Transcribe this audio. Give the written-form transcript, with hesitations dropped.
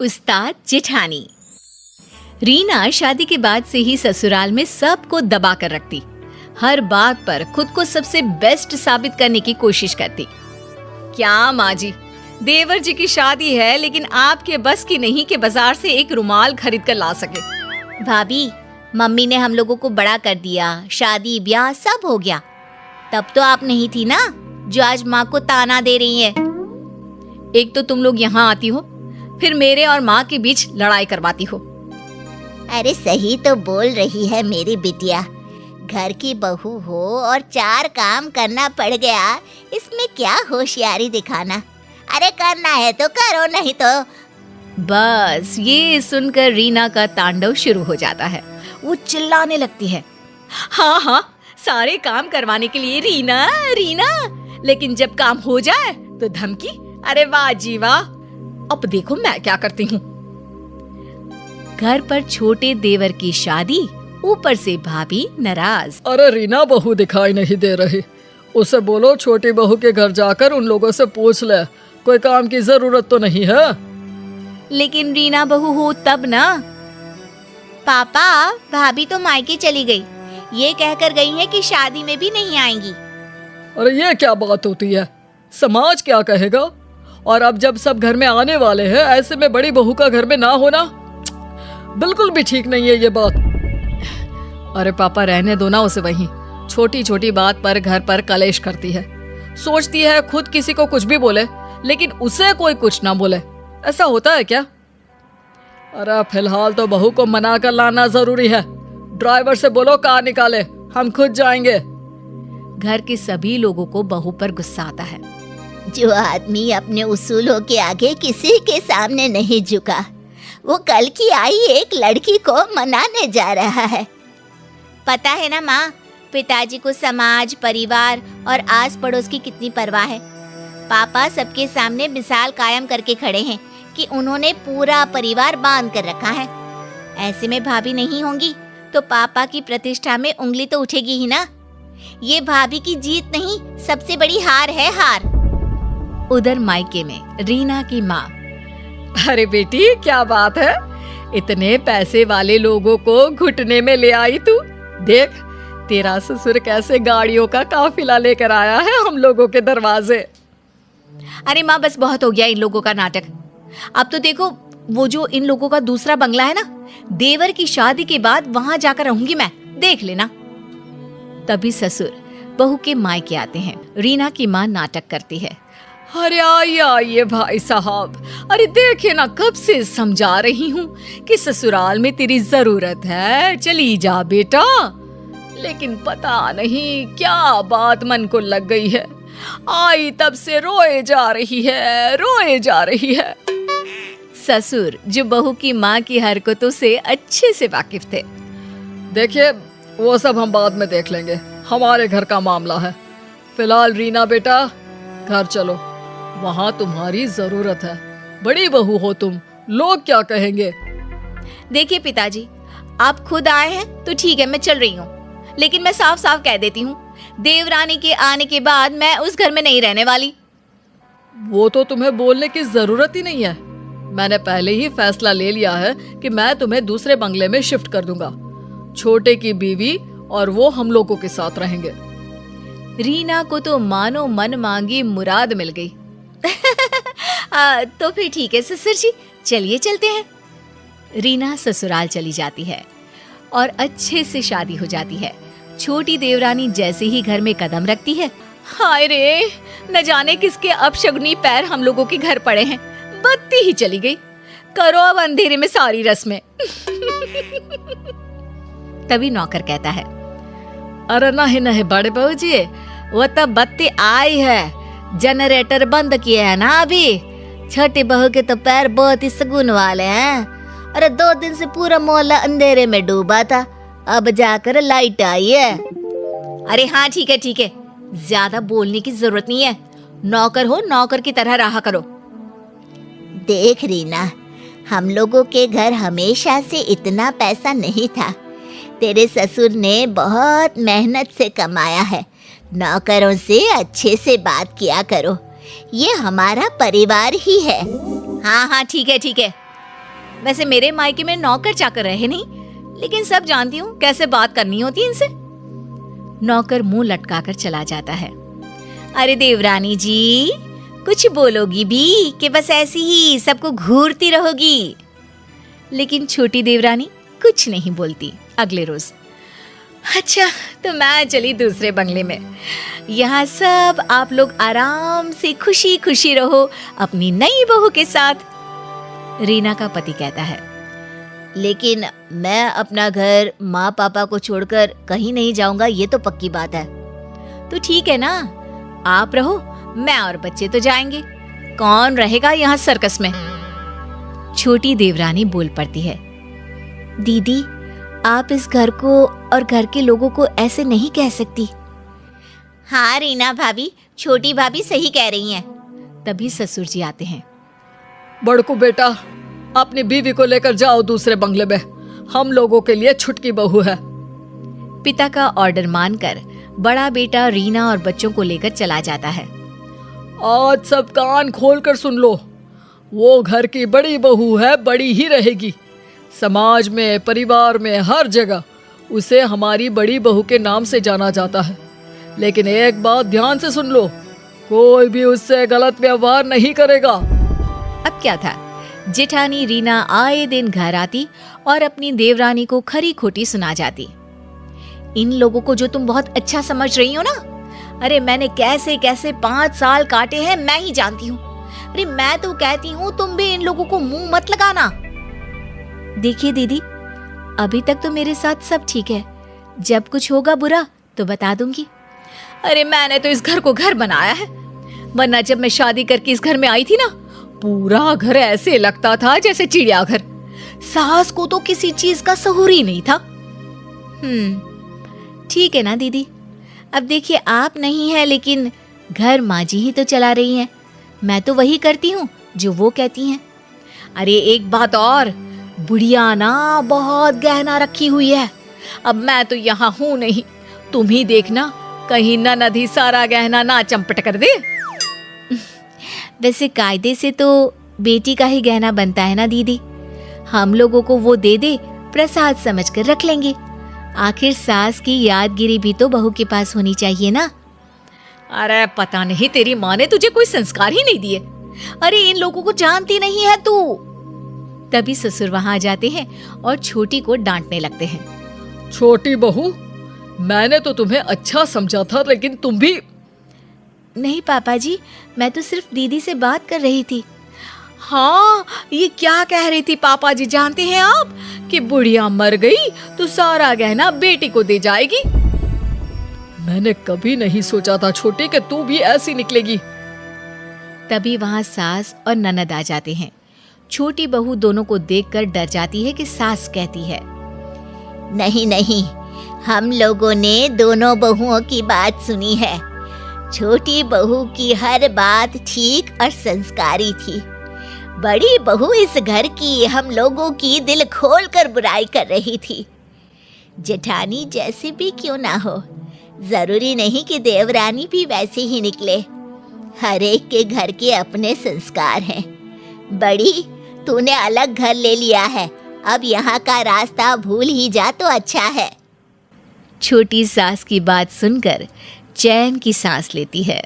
उस्ताद जेठानी। रीना शादी के बाद से ही ससुराल में सबको दबा कर रखती। हर बात पर खुद को सबसे बेस्ट साबित करने की कोशिश करती। क्या माँ जी, देवर जी की शादी है लेकिन आपके बस की नहीं कि बाजार से एक रुमाल खरीद कर ला सके। भाभी, मम्मी ने हम लोगों को बड़ा कर दिया, शादी ब्याह सब हो गया। तब तो आप नहीं थी ना जो आज माँ को ताना दे रही है। एक तो तुम लोग यहाँ आती हो, फिर मेरे और माँ के बीच लड़ाई करवाती हो। अरे सही तो बोल रही है मेरी बिटिया, घर की बहू हो और 4 काम करना पड़ गया, इसमें क्या होशियारी दिखाना। अरे करना है तो करो, नहीं तो। बस ये सुनकर रीना का तांडव शुरू हो जाता है। वो चिल्लाने लगती है, हाँ हाँ, सारे काम करवाने के लिए रीना रीना, लेकिन जब काम हो जाए तो धमकी। अरे वाह जी वाह, अब देखो मैं क्या करती हूँ। घर पर छोटे देवर की शादी, ऊपर से भाभी नाराज। अरे रीना बहू दिखाई नहीं दे रही, उसे बोलो छोटी बहू के घर जाकर उन लोगों से पूछ ले, कोई काम की जरूरत तो नहीं है। लेकिन रीना बहू हो तब ना। पापा, भाभी तो मायके चली गई, ये कहकर गई है कि शादी में भी नहीं आएंगी। अरे ये क्या बात होती है, समाज क्या कहेगा। और अब जब सब घर में आने वाले हैं, ऐसे में बड़ी बहू का घर में ना होना बिल्कुल भी ठीक नहीं है ये बात। अरे पापा रहने दो ना उसे, वहीं छोटी छोटी बात पर घर पर कलेश करती है। सोचती है खुद किसी को कुछ भी बोले लेकिन उसे कोई कुछ ना बोले। ऐसा होता है क्या? अरे फिलहाल तो बहू को मना कर लाना जरूरी है। ड्राइवर से बोलो कार निकाले, हम खुद जाएंगे। घर के सभी लोगों को बहू पर गुस्सा आता है। जो आदमी अपने उसूलों के आगे किसी के सामने नहीं झुका, वो कल की आई एक लड़की को मनाने जा रहा है। पता है ना माँ, पिताजी को समाज, परिवार और आस पड़ोस की कितनी परवाह है। पापा सबके सामने मिसाल कायम करके खड़े हैं कि उन्होंने पूरा परिवार बांध कर रखा है। ऐसे में भाभी नहीं होंगी तो पापा की प्रतिष्ठा में उंगली तो उठेगी ही ना। ये भाभी की जीत नहीं, सबसे बड़ी हार है, हार। उधर मायके में रीना की माँ, अरे बेटी क्या बात है, इतने पैसे वाले लोगों को घुटने में ले आई तू। देख तेरा ससुर कैसे गाड़ियों का काफिला लेकर आया है हम लोगों के दरवाजे। अरे माँ बस बहुत हो गया इन लोगों का नाटक। अब तो देखो वो जो इन लोगों का दूसरा बंगला है ना, देवर की शादी के बाद वहां जाकर रहूंगी मैं, देख लेना। तभी ससुर बहू के मायके आते हैं। रीना की माँ नाटक करती है, अरे आइए भाई साहब, अरे देखे ना कब से समझा रही हूँ कि ससुराल में तेरी जरूरत है, चली जा बेटा। लेकिन पता नहीं क्या बात मन को लग गई है, आई तब से रोए जा रही है। ससुर जो बहू की माँ की हरकतों से अच्छे से वाकिफ थे। देखिए वो सब हम बाद में देख लेंगे, हमारे घर का मामला है। फिलहाल रीना बेटा घर चलो, वहाँ तुम्हारी जरूरत है। बड़ी बहू हो तुम, लोग क्या कहेंगे। देखिए पिताजी, आप खुद आए हैं तो ठीक है, मैं चल रही हूँ, लेकिन मैं साफ साफ कह देती हूँ, देवरानी के आने के बाद मैं उस घर में नहीं रहने वाली। वो तो तुम्हें बोलने की जरूरत ही नहीं है। मैंने पहले ही फैसला ले लिया है कि मैं तुम्हें दूसरे बंगले में शिफ्ट कर दूंगा। छोटे की बीवी और वो हम लोगों के साथ रहेंगे। रीना को तो मानो मन मांगी मुराद मिल गई। तो फिर ठीक है ससुर जी, चलिए चलते हैं। रीना ससुराल चली जाती है और अच्छे से शादी हो जाती है। छोटी देवरानी जैसे ही घर में कदम रखती है, हाय रे, न जाने किसके अपशगुनी पैर हम लोगों के घर पड़े हैं। बत्ती ही चली गई, करो अब अंधेरे में सारी रस्में। तभी नौकर कहता है, अरे नहीं बड़े बहू जी, वो तो बत्ती आई है, जनरेटर बंद किए है ना अभी। छोटी बहू के तो पैर बहुत ही सगुन वाले हैं। अरे 2 दिन से पूरा मोहल्ला अंधेरे में डूबा था, अब जाकर लाइट आई है। अरे हाँ ठीक है, ज्यादा बोलने की जरूरत नहीं है। नौकर हो, नौकर की तरह रहा करो। देख रीना, हम लोगों के घर हमेशा से इतना पैसा नहीं था। तेरे ससुर ने बहुत मेहनत से कमाया है। नौकरों से अच्छे से बात किया करो, ये हमारा परिवार ही है। हाँ ठीक है, वैसे मेरे मायके में नौकर चाकर रहे नहीं, लेकिन सब जानती हूँ कैसे बात करनी होती है इनसे। नौकर मुंह लटकाकर चला जाता है। अरे देवरानी जी, कुछ बोलोगी भी कि बस ऐसी ही सबको घूरती रहोगी? लेकिन छोटी देवरानी कुछ नहीं बोलती। अगले रोज, अच्छा तो मैं चली दूसरे बंगले में। यहाँ सब आप लोग आराम से खुशी खुशी रहो अपनी नई बहू के साथ। रीना का पति कहता है, लेकिन मैं अपना घर माँ पापा को छोड़कर कहीं नहीं जाऊंगा, ये तो पक्की बात है। तो ठीक है ना, आप रहो, मैं और बच्चे तो जाएंगे। कौन रहेगा यहाँ सर्कस में? छोटी देवरानी बोल पड़ती है, दीदी आप इस घर को और घर के लोगों को ऐसे नहीं कह सकती। हाँ रीना भाभी, छोटी भाभी सही कह रही हैं। तभी ससुर जी आते हैं। बड़कू बेटा, अपनी बीवी को लेकर जाओ दूसरे बंगले में, हम लोगों के लिए छुटकी बहू है। पिता का ऑर्डर मानकर बड़ा बेटा रीना और बच्चों को लेकर चला जाता है। आज सब कान खोलकर सुन लो, वो घर की बड़ी बहू है, बड़ी ही रहेगी। समाज में, परिवार में, हर जगह उसे हमारी बड़ी बहू के नाम से जाना जाता है। लेकिन एक बात ध्यान से सुन लो, कोई भी उससे गलत व्यवहार नहीं करेगा। अब क्या था, जेठानी रीना आए दिन घर आती और अपनी देवरानी को खरी खोटी सुना जाती। इन लोगों को जो तुम बहुत अच्छा समझ रही हो ना, अरे मैंने कैसे कैसे 5 साल काटे हैं मैं ही जानती हूँ। अरे मैं तो कहती हूँ तुम भी इन लोगों को मुंह मत लगाना। देखिए दीदी, अभी तक तो मेरे साथ सब ठीक है, जब कुछ होगा बुरा तो बता दूंगी। अरे मैंने तो इस घर को घर बनाया है, वरना जब मैं शादी करके इस घर में आई थी ना, पूरा घर ऐसे लगता था जैसे चिड़ियाघर। सास को तो किसी चीज का सहूर ही नहीं था। ठीक है ना दीदी, अब देखिए आप नहीं है, लेकिन घर माँ जी ही तो चला रही हैं। मैं तो वही करती हूँ जो वो कहती हैं। अरे एक बात और, बुढ़िया ना बहुत गहना रखी हुई है। अब मैं तो यहाँ हूँ नहीं, तुम ही देखना कहीं ननद ही सारा गहना ना चंपट कर दे। वैसे कायदे से तो बेटी का ही गहना बनता है ना दीदी, हम लोगों को वो दे दे प्रसाद समझकर रख लेंगे। आखिर सास की यादगिरी भी तो बहू के पास होनी चाहिए ना। अरे पता नहीं तेरी माँ ने तुझे कोई संस्कार ही नहीं दिए। अरे इन लोगों को जानती नहीं है तू। तभी ससुर वहां आ जाते हैं और छोटी को डांटने लगते हैं। छोटी बहू, मैंने तो तुम्हें अच्छा समझा था, लेकिन तुम भी। नहीं पापा जी, मैं तो सिर्फ दीदी से बात कर रही थी। हाँ, ये क्या कह रही थी पापा जी जानते हैं आप, कि बुढ़िया मर गई तो सारा गहना बेटी को दे जाएगी। मैंने कभी नहीं सोचा था छोटी कि तू भी ऐसी निकलेगी। तभी वहां सास और ननद आ जाते हैं। छोटी बहू दोनों को देखकर डर जाती है कि सास कहती है, नहीं नहीं, हम लोगों ने दोनों बहुओं की बात सुनी है। छोटी बहू की हर बात ठीक और संस्कारी थी। बड़ी बहू इस घर की हम लोगों की दिल खोल कर बुराई कर रही थी। जेठानी जैसे भी क्यों ना हो, जरूरी नहीं कि देवरानी भी वैसे ही निकले। हर एक के घर के अपने संस्कार हैं। बड़ी, तूने अलग घर ले लिया है, अब यहाँ का रास्ता भूल ही जा तो अच्छा है। छोटी सास की बात सुनकर चैन की सांस लेती है।